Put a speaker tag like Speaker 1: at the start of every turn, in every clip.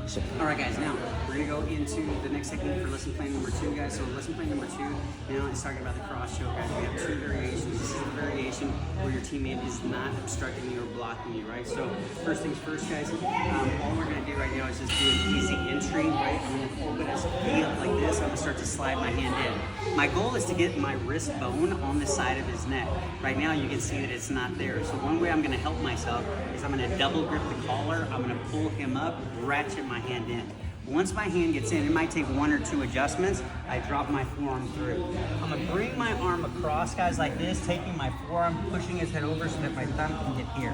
Speaker 1: So,
Speaker 2: All right, guys. Now we're gonna go into the next technique for lesson plan number 2, guys. So lesson plan number 2 now is talking about the cross choke, guys. We have 2 variations. This is the variation where your teammate is not obstructing you or blocking you, right? So first things first, guys. All we're gonna do right now is just do an easy entry, right? I'm gonna open his knee up like this. I'm gonna start to slide my hand in. My goal is to get my wrist bone on the side of his neck. Right now, you can see that it's not there. So one way I'm gonna help myself is I'm gonna double grip the collar. I'm gonna pull him up, ratchet my hand in. Once my hand gets in, it might take 1 or 2 adjustments. I drop my forearm through. I'm gonna bring my arm across, guys, like this, taking my forearm, pushing his head over so that my thumb can get here.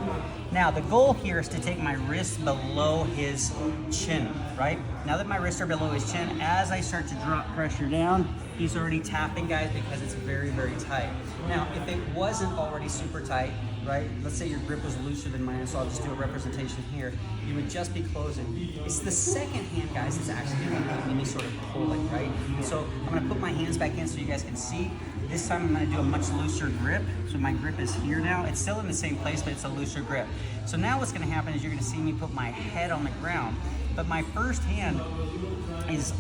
Speaker 2: Now, the goal here is to take my wrist below his chin, right? Now that my wrists are below his chin, as I start to drop pressure down, he's already tapping, guys, because it's very, very tight. Now, if it wasn't already super tight, right? Let's say your grip was looser than mine, so I'll just do a representation here. You would just be closing. It's the second hand, guys, that's actually going to make me sort of pull it, right? And so I'm going to put my hands back in so you guys can see. This time I'm going to do a much looser grip. So my grip is here now. It's still in the same place, but it's a looser grip. So now what's going to happen is you're going to see me put my head on the ground, but my first hand is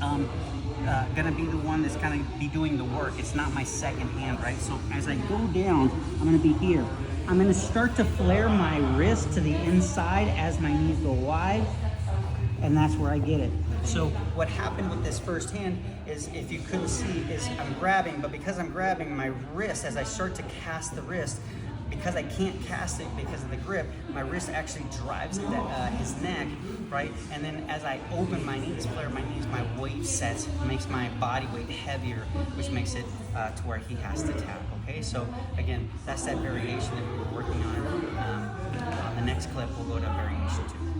Speaker 2: gonna be the one that's gonna be doing the work. It's not my second hand, right? So as I go down, I'm gonna be here. I'm gonna start to flare my wrist to the inside as my knees go wide, and that's where I get it. So what happened with this first hand is, if you couldn't see, is I'm grabbing, but because I'm grabbing my wrist, as I start to cast the wrist, because I can't cast it because of the grip, my wrist actually drives his neck, right? And then as I open my knees, flare my knees, my weight sets, makes my body weight heavier, which makes it to where he has to tap, okay? So again, that's that variation that we were working on. On the next clip, we'll go to variation 2.